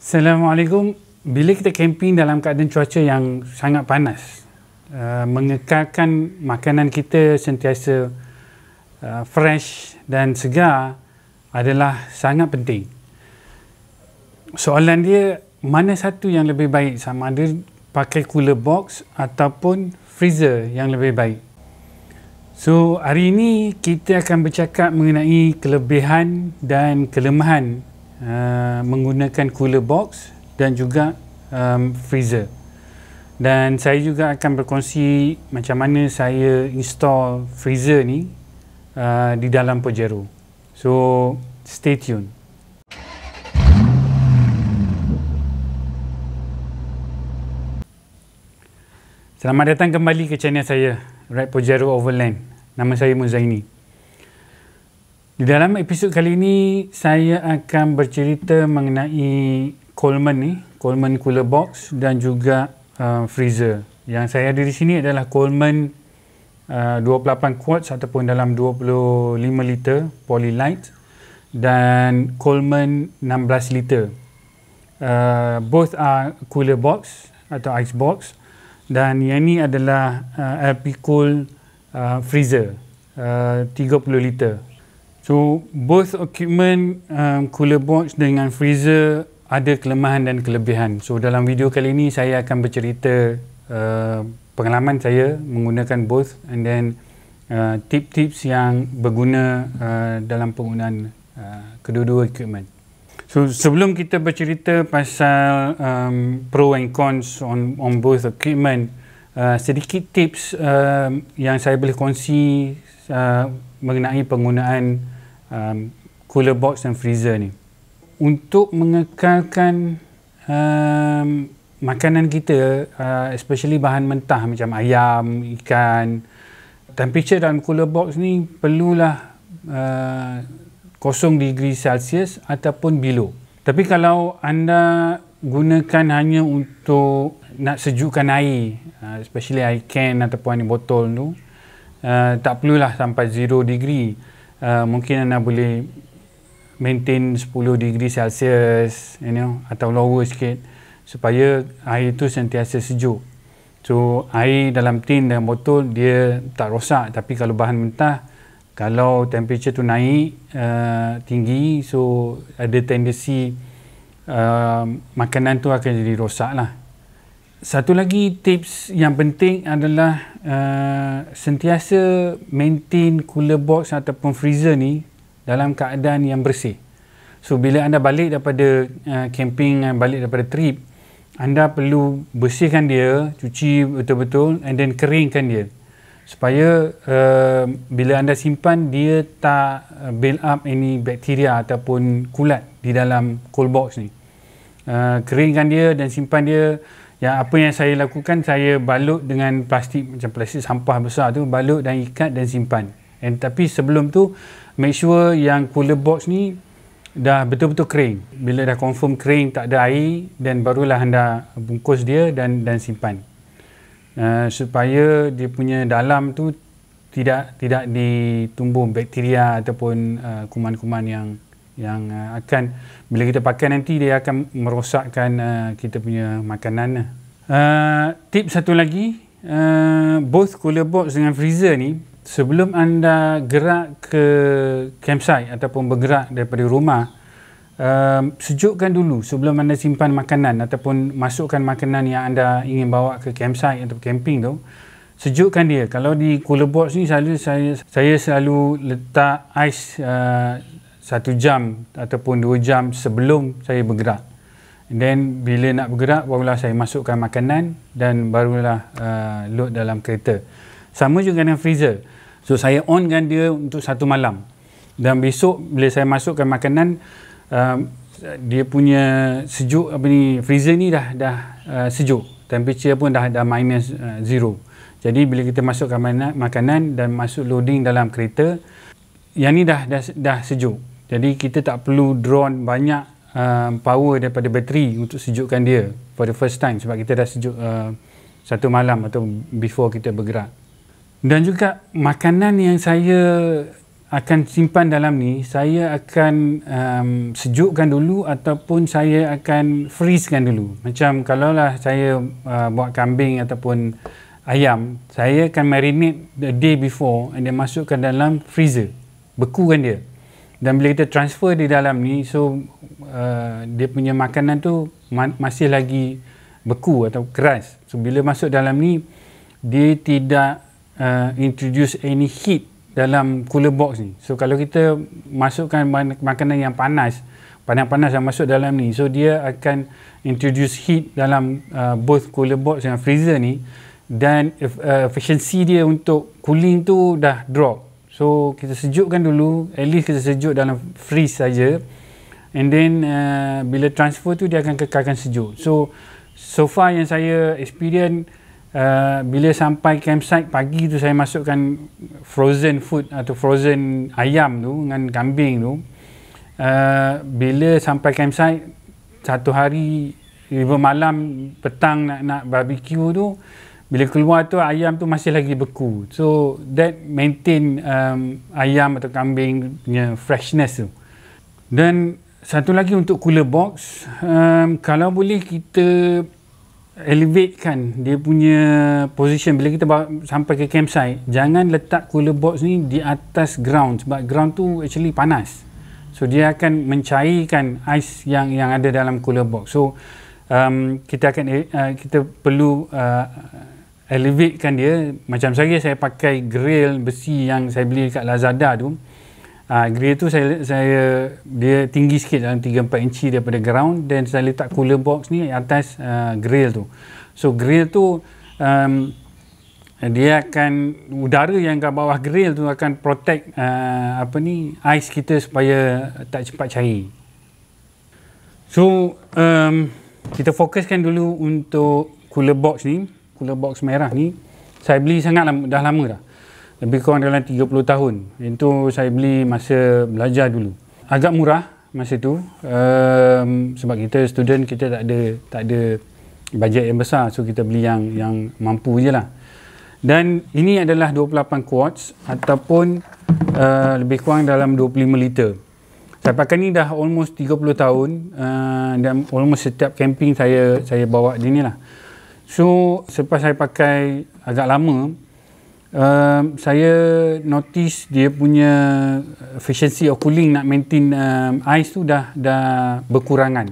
Assalamualaikum. Bila kita camping dalam keadaan cuaca yang sangat panas, mengekalkan makanan kita sentiasa fresh dan segar adalah sangat penting. Soalan dia, mana satu yang lebih baik, sama ada pakai cooler box ataupun freezer yang lebih baik? So, hari ini kita akan bercakap mengenai kelebihan dan kelemahan menggunakan cooler box dan juga freezer. Dan saya juga akan berkongsi macam mana saya install freezer ni di dalam Pajero. So, stay tune. Selamat datang kembali ke channel saya, Ride Pajero Overland. Nama saya Muzaini. Di dalam episod kali ini, saya akan bercerita mengenai Coleman cooler box dan juga freezer. Yang saya ada di sini adalah Coleman 28 quarts ataupun dalam 25 liter Polylite dan Coleman 16 liter. Both are cooler box atau ice box, dan yang ini adalah LP Cool freezer 30 liter. So, both equipment, cooler box dengan freezer ada kelemahan dan kelebihan. So, dalam video kali ini saya akan bercerita pengalaman saya menggunakan both, and then tip-tips yang berguna dalam penggunaan kedua-dua equipment. So, sebelum kita bercerita pasal pro and cons on both equipment, sedikit tips yang saya boleh kongsi mengenai penggunaan cooler box dan freezer ni. Untuk mengekalkan makanan kita, especially bahan mentah macam ayam, ikan, temperature dalam cooler box ni perlulah 0 degree Celsius ataupun below. Tapi kalau anda gunakan hanya untuk nak sejukkan air, especially air can ataupun air botol tu, tak perlulah sampai 0 degree. Mungkin anda boleh maintain 10 degree Celsius, atau lower sikit supaya air tu sentiasa sejuk. So, air dalam tin dan botol dia tak rosak, tapi kalau bahan mentah, kalau temperature tu naik tinggi, so ada tendensi makanan tu akan jadi rosak lah. Satu lagi tips yang penting adalah sentiasa maintain cooler box ataupun freezer ni dalam keadaan yang bersih. So, bila anda balik daripada camping, balik daripada trip, anda perlu bersihkan dia, cuci betul-betul, and then keringkan dia, supaya bila anda simpan, dia tak build up any bakteria ataupun kulat di dalam cold box ni. Keringkan dia dan simpan dia. Apa yang saya lakukan, saya balut dengan plastik, macam plastik sampah besar tu, balut dan ikat dan simpan. Tapi sebelum tu, make sure yang cooler box ni dah betul-betul kering. Bila dah confirm kering, tak ada air, dan barulah anda bungkus dia dan simpan. Supaya dia punya dalam tu tidak ditumbuh bakteria ataupun kuman-kuman yang akan, bila kita pakai nanti, dia akan merosakkan kita punya makanan. Tip satu lagi, both cooler box dengan freezer ni, sebelum anda gerak ke campsite ataupun bergerak daripada rumah, sejukkan dulu sebelum anda simpan makanan ataupun masukkan makanan yang anda ingin bawa ke campsite atau camping tu. Sejukkan dia. Kalau di cooler box ni, saya selalu letak ais 1 jam ataupun 2 jam sebelum saya bergerak. And then bila nak bergerak, barulah saya masukkan makanan dan barulah load dalam kereta. Sama juga dengan freezer. So, saya onkan dia untuk 1 malam. Dan besok bila saya masukkan makanan, dia punya sejuk, freezer ni dah sejuk. Temperature pun dah minus 0. Jadi bila kita masukkan makanan dan masuk loading dalam kereta, yang ni dah sejuk. Jadi kita tak perlu draw banyak power daripada bateri untuk sejukkan dia for the first time, sebab kita dah sejuk 1 malam atau before kita bergerak. Dan juga makanan yang saya akan simpan dalam ni, saya akan sejukkan dulu ataupun saya akan freezekan dulu. Macam kalaulah saya buat kambing ataupun ayam, saya akan marinate the day before and then masukkan dalam freezer, bekukan dia. Dan bila kita transfer di dalam ni, so dia punya makanan tu masih lagi beku atau keras. So bila masuk dalam ni, dia tidak introduce any heat dalam cooler box ni. So kalau kita masukkan makanan yang panas yang masuk dalam ni, so dia akan introduce heat dalam both cooler box dan freezer ni, dan efficiency dia untuk cooling tu dah drop. So kita sejukkan dulu, at least kita sejuk dalam freeze saja, and then bila transfer tu dia akan kekalkan sejuk. So far yang saya experience, bila sampai campsite pagi tu, saya masukkan frozen food atau frozen ayam tu dengan kambing tu. Bila sampai campsite, satu hari 5 malam petang nak barbecue tu, bila keluar tu ayam tu masih lagi beku. So that maintain ayam atau kambing punya freshness tu. Dan satu lagi untuk cooler box, kalau boleh kita elevate kan dia punya position bila kita sampai ke campsite. Jangan letak cooler box ni di atas ground, sebab ground tu actually panas. So dia akan mencairkan ais yang ada dalam cooler box. So kita perlu elevatekan dia. Macam saya pakai grill besi yang saya beli dekat Lazada tu. Grill tu dia tinggi sikit, dalam 3-4 inci daripada ground, dan saya letak cooler box ni atas grill tu. So grill tu dia akan, udara yang kat bawah grill tu akan protect ais kita supaya tak cepat cair. So kita fokuskan dulu untuk cooler box ni, cooler box merah ni. Saya beli dah lama dah. Lebih kurang dalam 30 tahun. Itu saya beli masa belajar dulu. Agak murah masa tu. Sebab kita student, kita tak ada bajet yang besar. So kita beli yang mampu je lah. Dan ini adalah 28 quarts ataupun lebih kurang dalam 25 liter. Saya pakai ni dah almost 30 tahun. Dan almost setiap camping saya bawa dia ni lah. So selepas saya pakai agak lama, saya notice dia punya efficiency of cooling nak maintain ais tu dah berkurangan.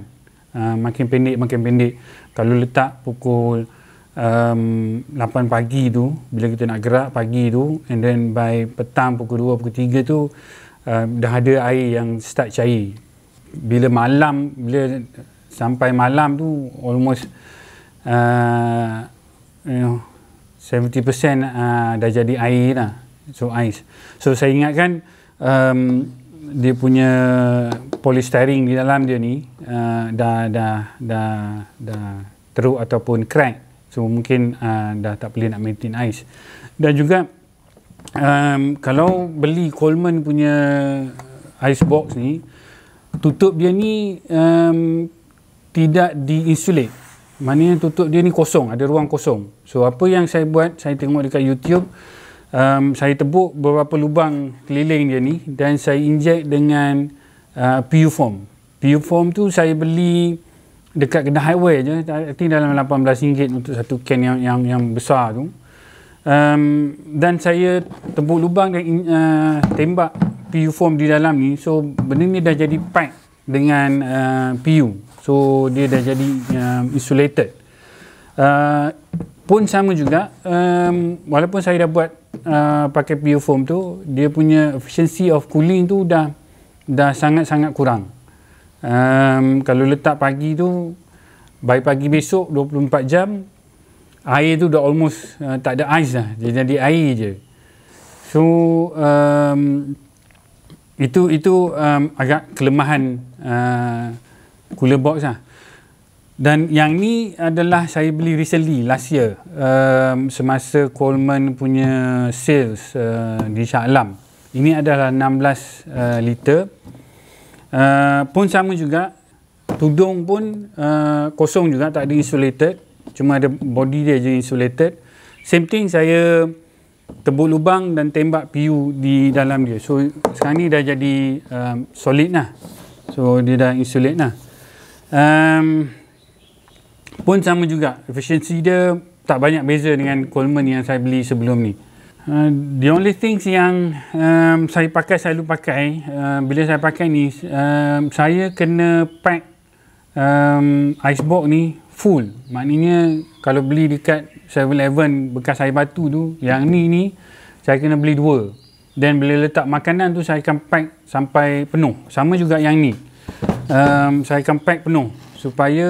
Makin pendek. Kalau letak pukul 8 pagi tu, bila kita nak gerak pagi tu, and then by petang pukul 2, pukul 3 tu dah ada air yang start cair. Bila sampai malam tu almost 70% dah jadi air lah. So ais. So saya ingatkan dia punya polystyrene di dalam dia ni dah teruk ataupun crack. So mungkin dah tak boleh nak maintain ais. Dan juga kalau beli Coleman punya ice box ni, tutup dia ni tidak di-insulate. Maknanya tutup dia ni kosong, ada ruang kosong. So apa yang saya buat, saya tengok dekat YouTube, saya tebuk beberapa lubang keliling dia ni dan saya inject dengan PU foam. PU foam tu saya beli dekat kedai hardware je, I think dalam RM18 untuk satu can yang besar tu. Dan saya tebuk lubang dan tembak PU foam di dalam ni. So benda ni dah jadi pack dengan PU. So dia dah jadi insulated. Pun sama juga, walaupun saya dah buat pakai PU foam tu, dia punya efficiency of cooling tu dah sangat-sangat kurang. Kalau letak pagi tu, by pagi besok 24 jam, air tu dah almost tak ada ais dah, dia jadi air je. So itu agak kelemahan cooler box lah. Dan yang ni adalah saya beli recently, last year, semasa Coleman punya sales di Shah Alam. Ini adalah 16 liter. Pun sama juga, tudung pun kosong juga, tak ada insulated, cuma ada body dia je insulated. Same thing, saya tebuk lubang dan tembak PU di dalam dia. So sekarang ni dah jadi solid lah. So dia dah insulate lah. Pun sama juga, efficiency dia tak banyak beza dengan Coleman yang saya beli sebelum ni. The only things yang saya selalu pakai bila saya pakai ni, saya kena pack icebox ni full. Maknanya kalau beli dekat 7-Eleven bekas air batu tu, yang ni saya kena beli 2. Dan bila letak makanan tu saya akan pack sampai penuh. Sama juga yang ni, saya akan pack penuh supaya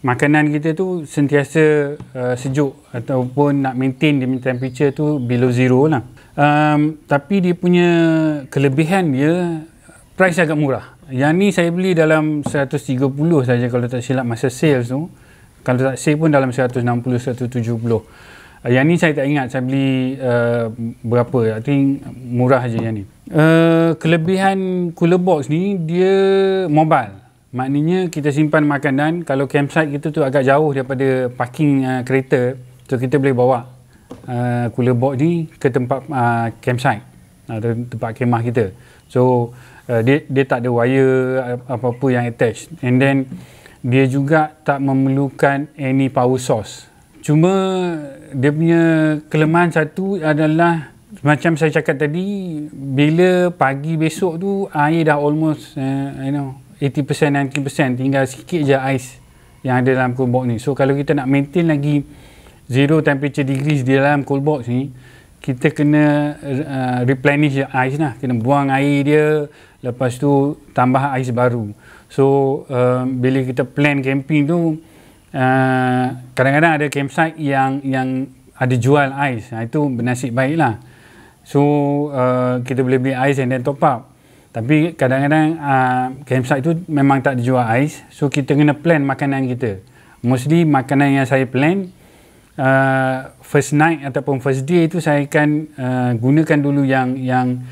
makanan kita tu sentiasa sejuk ataupun nak maintain dia punya temperature tu below zero lah. Tapi dia punya kelebihan dia, price agak murah. Yang ni saya beli dalam 130 saja kalau tak silap masa sales tu. Kalau tak sale pun dalam 160-170. Yang ni saya tak ingat saya beli berapa. I think murah aja yang ni. Kelebihan cooler box ni, dia mobile. Maknanya kita simpan makanan, kalau campsite kita tu agak jauh daripada parking kereta, so kita boleh bawa cooler box ni ke tempat campsite, tempat kemah kita. So dia tak ada wire apa-apa yang attach, and then dia juga tak memerlukan any power source. Cuma dia punya kelemahan satu adalah macam saya cakap tadi, bila pagi besok tu air dah almost 80%, 90%, tinggal sikit je ais yang ada dalam cold box ni. So kalau kita nak maintain lagi 0 temperature degrees di dalam cold box ni, kita kena replenish ais lah, kena buang air dia, lepas tu tambah ais baru. So bila kita plan camping tu, kadang-kadang ada campsite yang ada jual ais, itu bernasib baik lah. So kita boleh beli ais and then top up. Tapi kadang-kadang campsite tu memang tak dijual ais, so kita kena plan makanan kita. Mostly makanan yang saya plan first night ataupun first day tu, saya akan gunakan dulu yang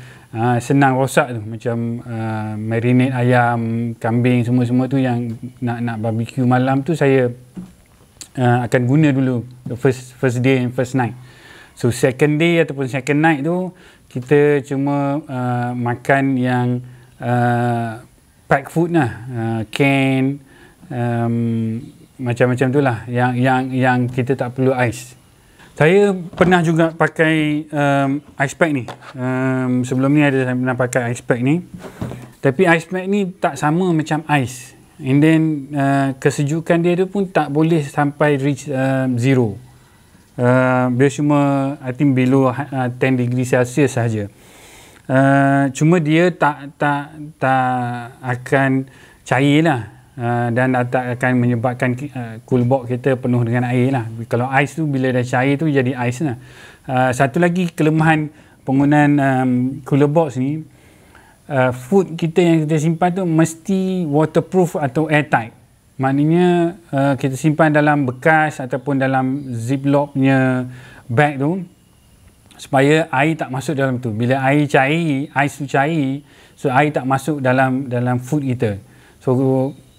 senang rosak tu, macam marinate ayam, kambing, semua-semua tu yang nak barbecue malam tu, saya akan guna dulu first day and first night. So second day ataupun second night tu, kita cuma makan yang pack food lah, can, macam-macam tu lah, yang kita tak perlu ais. Saya pernah juga pakai ice pack ni. Sebelum ni saya pernah pakai ice pack ni, tapi ice pack ni tak sama macam ais, and then kesejukan dia tu pun tak boleh sampai reach zero. Dia cuma I think below 10 degree Celsius sahaja. Cuma dia tak akan cair lah, dan tak akan menyebabkan cool box kita penuh dengan air lah. Kalau ais tu bila dah cair tu jadi ais lah. Satu lagi kelemahan penggunaan cooler box ni, food kita yang kita simpan tu mesti waterproof atau airtight. Maknanya kita simpan dalam bekas ataupun dalam ziplock punya bag tu, supaya air tak masuk dalam tu. Bila air cair, ais tu cair, so air tak masuk dalam food kita. So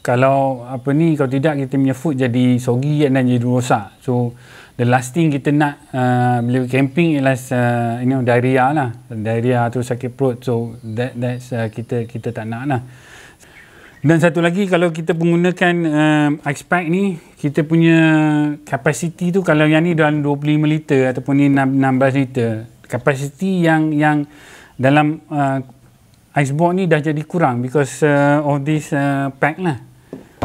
kalau kalau tidak, kita punya food jadi soggy dan jadi rosak. So the last thing kita nak bila camping ialah diarrhea lah. Diarrhea tu sakit perut. So that's kita tak nak lah. Dan satu lagi, kalau kita menggunakan ice pack ni, kita punya kapasiti tu, kalau yang ni dalam 25 liter ataupun ni 16 liter, kapasiti yang dalam icebox ni dah jadi kurang because of this pack lah.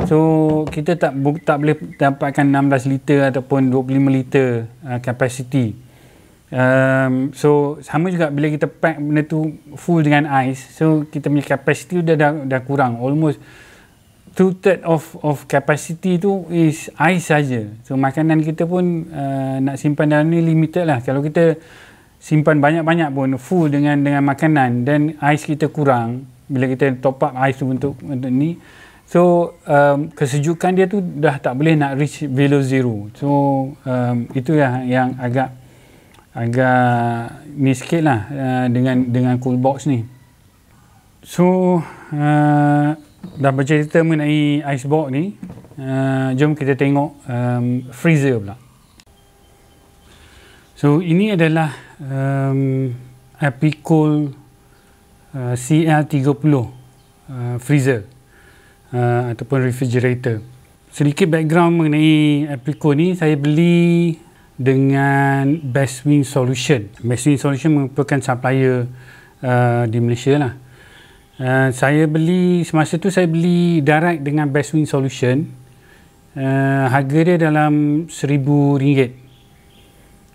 So kita tak boleh dapatkan 16 liter ataupun 25 liter kapasiti. So sama juga bila kita pack benda tu full dengan ais, so kita punya capacity dah kurang, almost 2/3 of capacity tu is ais saja. So makanan kita pun nak simpan dalam ni limited lah. Kalau kita simpan banyak-banyak pun full dengan makanan, dan ais kita kurang, bila kita top up ais tu untuk ni, so kesejukan dia tu dah tak boleh nak reach below zero. So itu yang agak ni sikit lah dengan cool box ni. So dah bercerita mengenai icebox ni, jom kita tengok freezer pula. So ini adalah Apicool CL30 freezer ataupun refrigerator. Sedikit background mengenai Apicool ni, saya beli dengan Bestwing Solution. Bestwing Solution merupakan supplier di Malaysia lah. Saya beli, semasa tu saya beli direct dengan Bestwing Solution. Harga dia dalam RM1,000.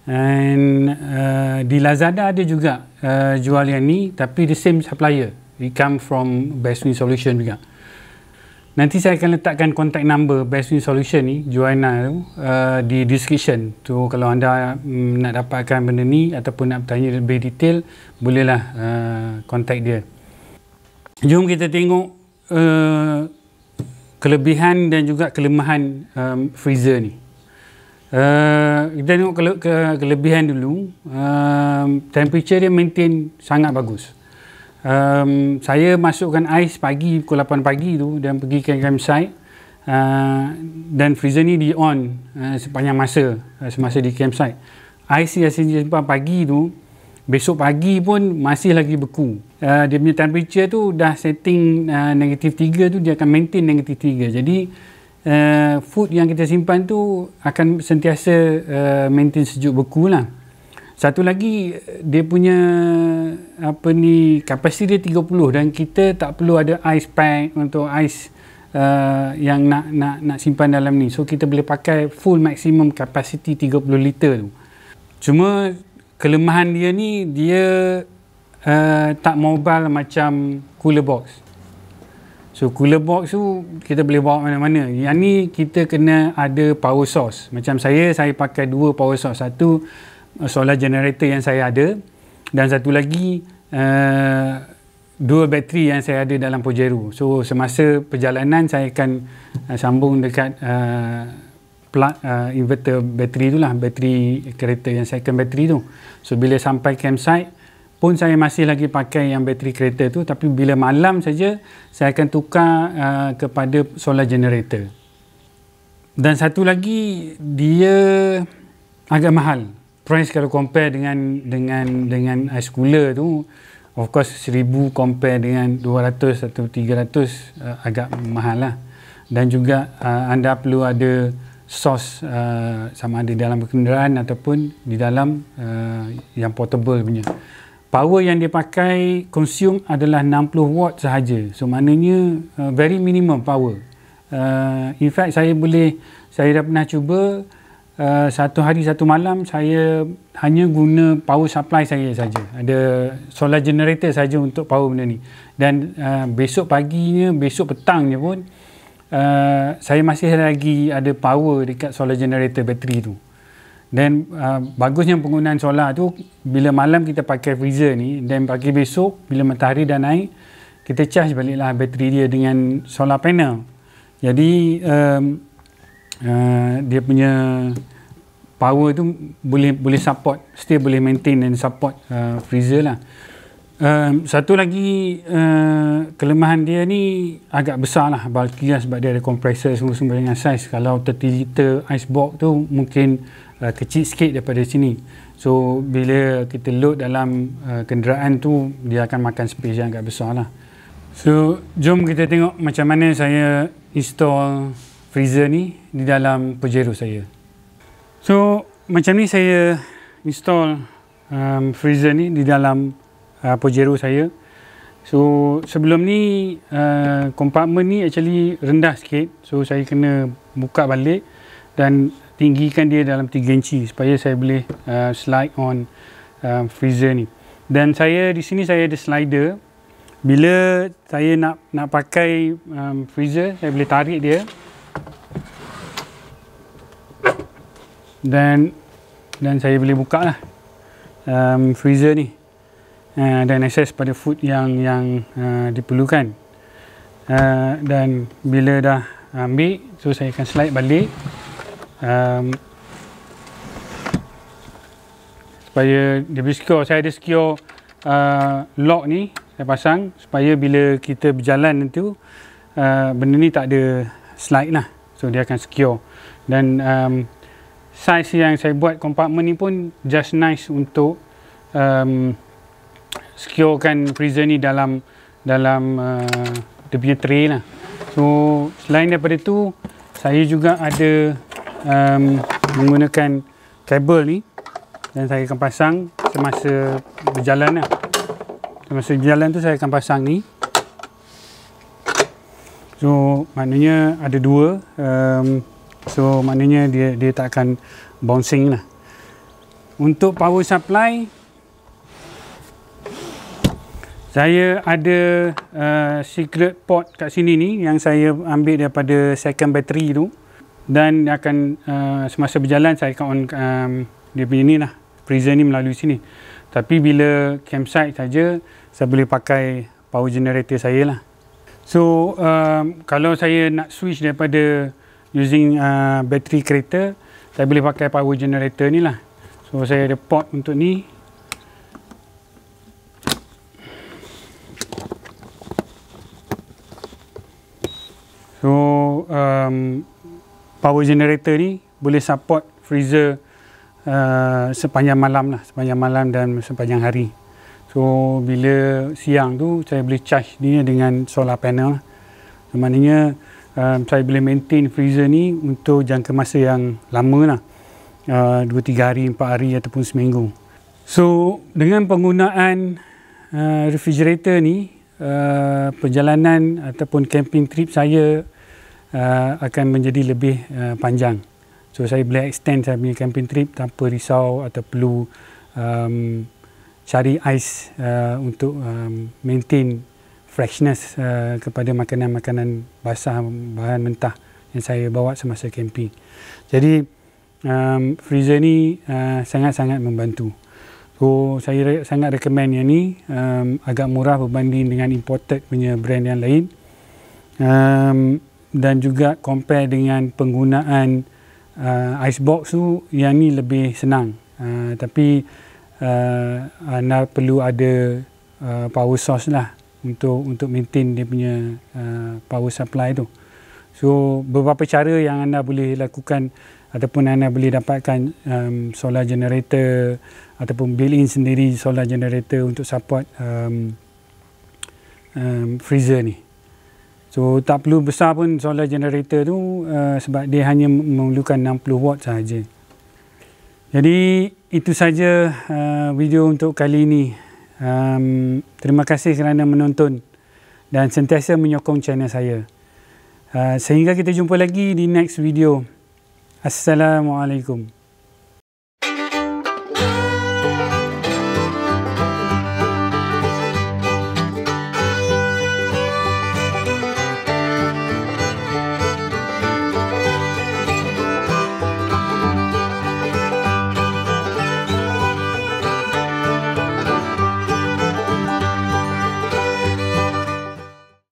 And di Lazada ada juga jual yang ni, tapi the same supplier. It come from Bestwing Solution juga. Nanti saya akan letakkan contact number Bestwing Solution ni, Joanna tu, di description tu. Kalau anda nak dapatkan benda ni ataupun nak bertanya lebih detail, bolehlah contact dia. Jom kita tengok kelebihan dan juga kelemahan freezer ni. Kita tengok kelebihan dulu. Temperature dia maintain sangat bagus. Saya masukkan ais pagi pukul 8 pagi tu dan pergi ke campsite, dan freezer ni di on sepanjang masa semasa di campsite. Ais yang saya simpan pagi tu, besok pagi pun masih lagi beku. Dia punya temperature tu dah setting -3 tu, dia akan maintain -3. Jadi food yang kita simpan tu akan sentiasa maintain sejuk beku lah. Satu lagi, dia punya kapasiti dia 30 dan kita tak perlu ada ice pack untuk ais yang nak simpan dalam ni. So kita boleh pakai full maximum kapasiti 30 liter tu. Cuma kelemahan dia ni, dia tak mobile macam cooler box. So cooler box tu kita boleh bawa mana-mana. Yang ni kita kena ada power source. Macam saya pakai 2 power source. Satu solar generator yang saya ada, dan satu lagi 2 bateri yang saya ada dalam Pajero. So semasa perjalanan saya akan sambung dekat plug inverter bateri tu lah, bateri kereta yang second bateri tu. So bila sampai campsite pun saya masih lagi pakai yang bateri kereta tu, tapi bila malam saja saya akan tukar kepada solar generator. Dan satu lagi, dia agak mahal. Price kalau compare dengan ice cooler tu, of course 1,000 compare dengan 200 atau 300 agak mahal lah. Dan juga anda perlu ada source, sama ada dalam kenderaan ataupun di dalam yang portable punya. Power yang dia pakai consume adalah 60 watt sahaja. So maknanya very minimum power. In fact saya dah pernah cuba, satu hari satu malam saya hanya guna power supply saya saja. Ada solar generator saja untuk power benda ni. Dan besok petangnya pun saya masih lagi ada power dekat solar generator bateri tu. Dan bagusnya penggunaan solar tu, bila malam kita pakai freezer ni, dan pagi besok bila matahari dah naik, kita charge baliklah bateri dia dengan solar panel. Jadi dia punya power tu boleh support, still boleh maintain dan support freezer lah. Satu lagi kelemahan dia ni agak besar lah, bulky lah, sebab dia ada kompresor semua dengan saiz. Kalau 30 liter ice box tu mungkin kecil sikit daripada sini. So bila kita load dalam kenderaan tu, dia akan makan space yang agak besar lah. So jom kita tengok macam mana saya install freezer ni di dalam Pajero saya. So macam ni saya install freezer ni di dalam Pajero saya. So sebelum ni compartment ni actually rendah sikit, so saya kena buka balik dan tinggikan dia dalam 3 inci supaya saya boleh slide on freezer ni. Dan saya di sini saya ada slider. Bila saya nak pakai freezer, saya boleh tarik dia dan saya boleh buka lah freezer ni, dan akses pada food yang diperlukan. Dan bila dah ambil, so saya akan slide balik supaya dia boleh secure. Saya ada secure lock ni, saya pasang supaya bila kita berjalan nanti benda ni tak ada slide lah, so dia akan secure. Dan Saiz yang saya buat kompartmen ni pun just nice untuk securekan freezer ni dalam dia punya tray lah. So selain daripada tu, saya juga ada menggunakan kabel ni, dan saya akan pasang semasa berjalan lah. Semasa berjalan tu saya akan pasang ni. So maknanya ada dua, so maknanya dia tak akan bouncing lah. Untuk power supply, saya ada secret port kat sini ni yang saya ambil daripada second battery tu, dan akan semasa berjalan saya akan on dia punya ni lah, freezer ni melalui sini. Tapi bila campsite saja, saya boleh pakai power generator saya lah. So kalau saya nak switch daripada using battery kereta, saya boleh pakai power generator ni lah. So saya ada port untuk ni. So power generator ni boleh support freezer sepanjang malam lah, sepanjang malam dan sepanjang hari. So bila siang tu saya boleh charge dia dengan solar panel lah. So, maknanya saya boleh maintain freezer ni untuk jangka masa yang lama lah, 2-3 hari, 4 hari ataupun seminggu. So dengan penggunaan refrigerator ni, perjalanan ataupun camping trip saya akan menjadi lebih panjang. So saya boleh extend saya punya camping trip tanpa risau atau perlu cari ais untuk maintain freshness kepada makanan-makanan basah, bahan mentah yang saya bawa semasa camping. Jadi freezer ni sangat-sangat membantu. So saya sangat recommend yang ni, agak murah berbanding dengan imported punya brand yang lain, dan juga compare dengan penggunaan icebox tu, yang ni lebih senang. Tapi anda perlu ada power source lah untuk maintain dia punya power supply tu. So beberapa cara yang anda boleh lakukan ataupun anda boleh dapatkan solar generator ataupun built-in sendiri solar generator untuk support freezer ni. So tak perlu besar pun solar generator tu, sebab dia hanya memerlukan 60 watt sahaja. Jadi itu saja video untuk kali ini. Terima kasih kerana menonton dan sentiasa menyokong channel saya. Sehingga kita jumpa lagi di next video. Assalamualaikum.